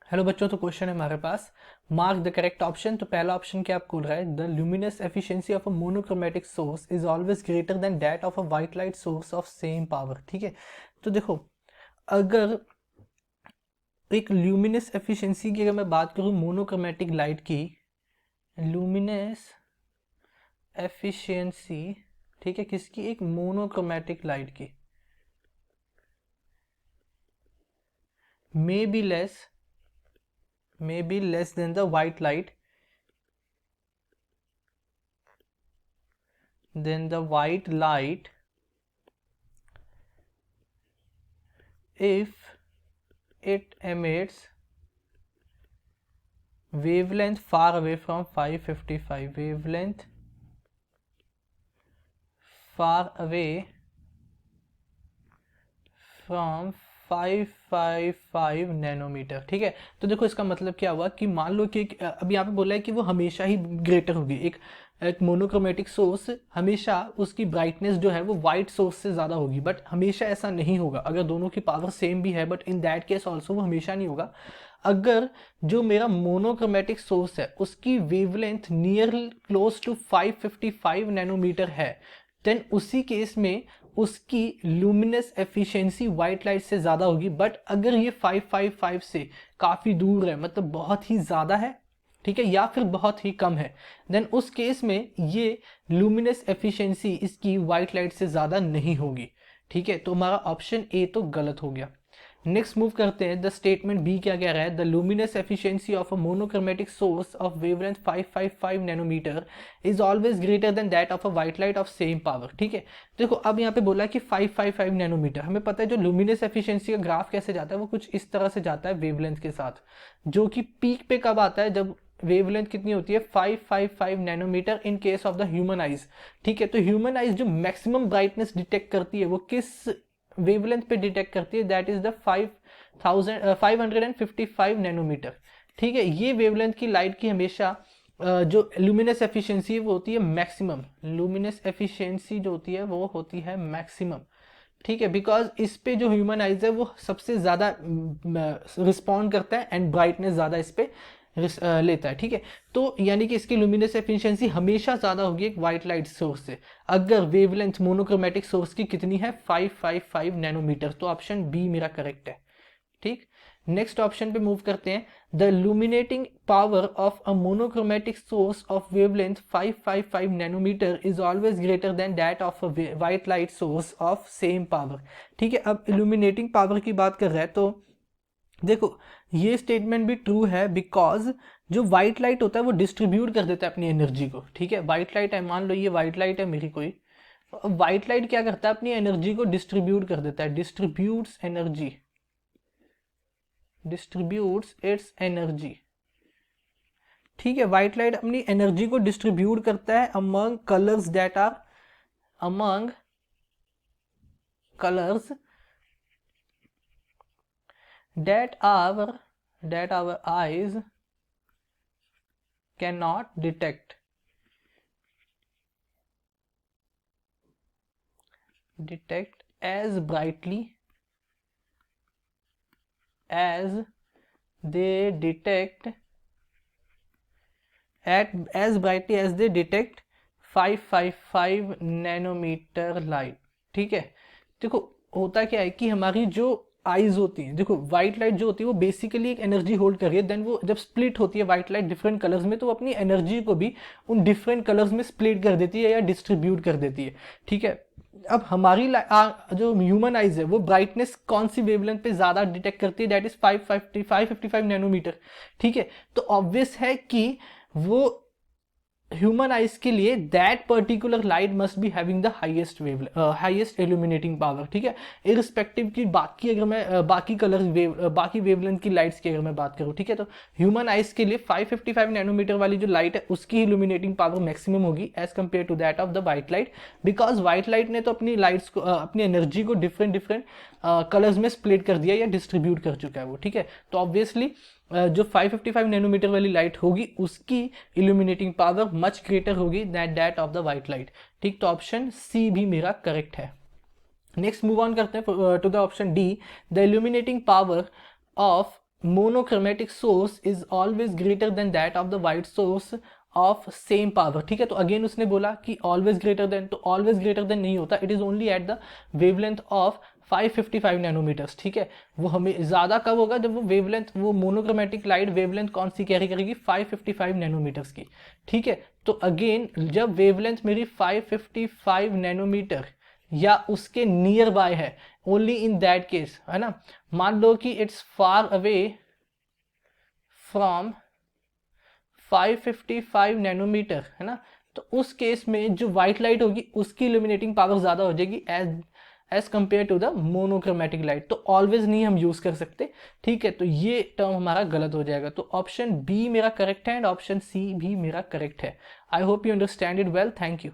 Hello बच्चों, तो question है हमारे पास। Mark the correct option. तो पहला ऑप्शन क्या आपको बोल रहा है, the luminous efficiency of a monochromatic source is always greater than that of a white light source of same power. ठीक है, तो देखो, अगर एक ल्यूमिनस एफिशिएंसी की अगर मैं बात करूं मोनोक्रोमेटिक लाइट की, ल्यूमिनस एफिशिएंसी, ठीक है, किसकी? एक मोनोक्रोमेटिक लाइट की, may be less than the white light, if it emits wavelength far away from 555, wavelength far away from 555 nanometre. ठीक है, तो देखो इसका मतलब क्या हुआ कि मान लो कि अब यहाँ पे बोला है कि वो हमेशा ही ग्रेटर होगी। एक मोनोक्रोमेटिक सोर्स हमेशा उसकी ब्राइटनेस जो है वो वाइट सोर्स से ज़्यादा होगी, बट हमेशा ऐसा नहीं होगा। अगर दोनों की पावर सेम भी है, but in that case also वो हमेशा नहीं होगा। अगर जो मेरा मोनोक्रोमेटिक सोर्स है उसकी wavelength near close to 555 nanometre है, देन उसी केस में उसकी लुमिनस एफिशिएंसी वाइट लाइट से ज़्यादा होगी। बट अगर ये 555 से काफ़ी दूर है, मतलब बहुत ही ज़्यादा है, ठीक है, या फिर बहुत ही कम है, देन उस केस में ये लुमिनस एफिशिएंसी इसकी वाइट लाइट से ज़्यादा नहीं होगी। ठीक है, तो हमारा ऑप्शन ए तो गलत हो गया। नेक्स्ट मूव करते हैं, द स्टेटमेंट बी क्या कह रहा है, the luminous efficiency of a monochromatic source of wavelength 555 nanometre is always greater than that of a white light of same power. ठीक है, देखो अब यहाँ पे बोला है कि 555 नैनोमीटर, हमें पता है जो लुमिनस एफिशिएंसी का ग्राफ कैसे जाता है वो कुछ इस तरह से जाता है वेवलेंथ के साथ, जो कि पीक पे कब आता है, जब वेवलेंथ कितनी होती है 555 nanometre in case of the human eyes. ठीक है, तो ह्यूमन आइज जो मैक्सिमम ब्राइटनेस डिटेक्ट करती है वो किस वेवलेंथ पे डिटेक्ट करती है, दैट इज द 555 नैनोमीटर। ठीक है, ये वेवलेंथ की लाइट की हमेशा जो लुमिनस एफिशिएंसी है वो होती है मैक्सिमम। लुमिनस एफिशिएंसी जो होती है वो होती है मैक्सिमम। ठीक है, बिकॉज इस पे जो ह्यूमन आइज है वो सबसे ज़्यादा रिस्पॉन्ड करता है एंड ब्राइटनेस ज़्यादा इस पे लेता है। ठीक है, तो यानी कि इसकी लुमिनस एफिशिएंसी हमेशा ज़्यादा होगी एक वाइट लाइट सोर्स से, अगर वेवलेंथ मोनोक्रोमेटिक सोर्स की कितनी है 555 नैनोमीटर। तो ऑप्शन बी मेरा करेक्ट है। ठीक, नेक्स्ट ऑप्शन पे मूव करते हैं, the luminating power of a monochromatic source of wavelength 555 nanometre is always greater than that of a white light source of same power. ठीक है, अब इल्यूमिनेटिंग पावर की बात कर रहा है, तो देखो ये स्टेटमेंट भी ट्रू है, बिकॉज जो व्हाइट लाइट होता है वो डिस्ट्रीब्यूट कर देता है अपनी एनर्जी को। ठीक है, व्हाइट लाइट है, मान लो ये व्हाइट लाइट है मेरी कोई, व्हाइट लाइट क्या करता है, अपनी एनर्जी को डिस्ट्रीब्यूट कर देता है, डिस्ट्रीब्यूट्स इट्स एनर्जी। ठीक है, व्हाइट लाइट अपनी एनर्जी को डिस्ट्रीब्यूट करता है among colours that our eyes cannot detect as brightly as they detect 555 nanometre light. ठीक है, देखो होता क्या है कि हमारी जो आईज होती हैं, देखो व्हाइट लाइट जो होती है वो बेसिकली एक एनर्जी होल्ड कर रही है, देन वो जब स्प्लिट होती है व्हाइट लाइट डिफरेंट कलर्स में, तो वो अपनी एनर्जी को भी उन डिफरेंट कलर्स में स्प्लिट कर देती है या डिस्ट्रीब्यूट कर देती है। ठीक है, अब हमारी जो ह्यूमन आइज है वो ब्राइटनेस कौन सी वेवलेंथ पे ज्यादा डिटेक्ट करती है, दैट इज 555 नैनोमीटर। ठीक है, तो ऑब्वियस है कि वो ह्यूमन आइज के लिए that particular light must be having the highest illuminating power. ठीक है, इरिस्पेक्टिव की बाकी अगर मैं बाकी कलर बाकी वेवलेंथ की लाइट्स की अगर मैं बात करूं, ठीक है, तो ह्यूमन आइज के लिए 555 नैनोमीटर वाली जो लाइट है उसकी इल्यूमिनेटिंग पावर मैक्सिमम होगी as compare to that of the white light, because white light ने तो अपनी लाइट्स को अपनी एनर्जी को डिफरेंट कलर्स में स्प्लिट कर दिया या डिस्ट्रीब्यूट कर चुका है वो। ठीक है, तो ऑब्वियसली जो 555 नैनोमीटर वाली लाइट होगी उसकी इल्यूमिनेटिंग पावर मच ग्रेटर होगी that that of the white light. ठीक, तो ऑप्शन सी भी मेरा करेक्ट है। नेक्स्ट मूव ऑन करते हैं to the option D, the illuminating power of monochromatic source is always greater than that of the white source of same power, ठीक है। तो अगेन उसने बोला कि ऑलवेज ग्रेटर देन, तो ऑलवेज ग्रेटर देन नहीं होता, it is only at the wavelength of 555 nanometres, ठीक है। वो हमें ज़्यादा कब होगा, जब वो वेवलेंथ, वो मोनोक्रोमेटिक लाइट वेवलेंथ कौन सी कैरी करेगी, 555 नैनोमीटर्स की, ठीक है। तो अगेन जब वेवलेंथ मेरी 555 नैनोमीटर या उसके नियर बाय है, ओनली इन दैट केस, है ना। मान लो कि it's far away from 555 nanometre, है ना। तो उस केस में जो व्हाइट लाइट होगी उसकी इल्यूमिनेटिंग पावर ज़्यादा हो जाएगी as compare to the monochromatic light. तो ऑलवेज नहीं हम यूज़ कर सकते, ठीक है। तो ये टर्म हमारा गलत हो जाएगा। तो ऑप्शन बी मेरा करेक्ट है एंड ऑप्शन सी भी मेरा करेक्ट है। I hope you understand it well. Thank you.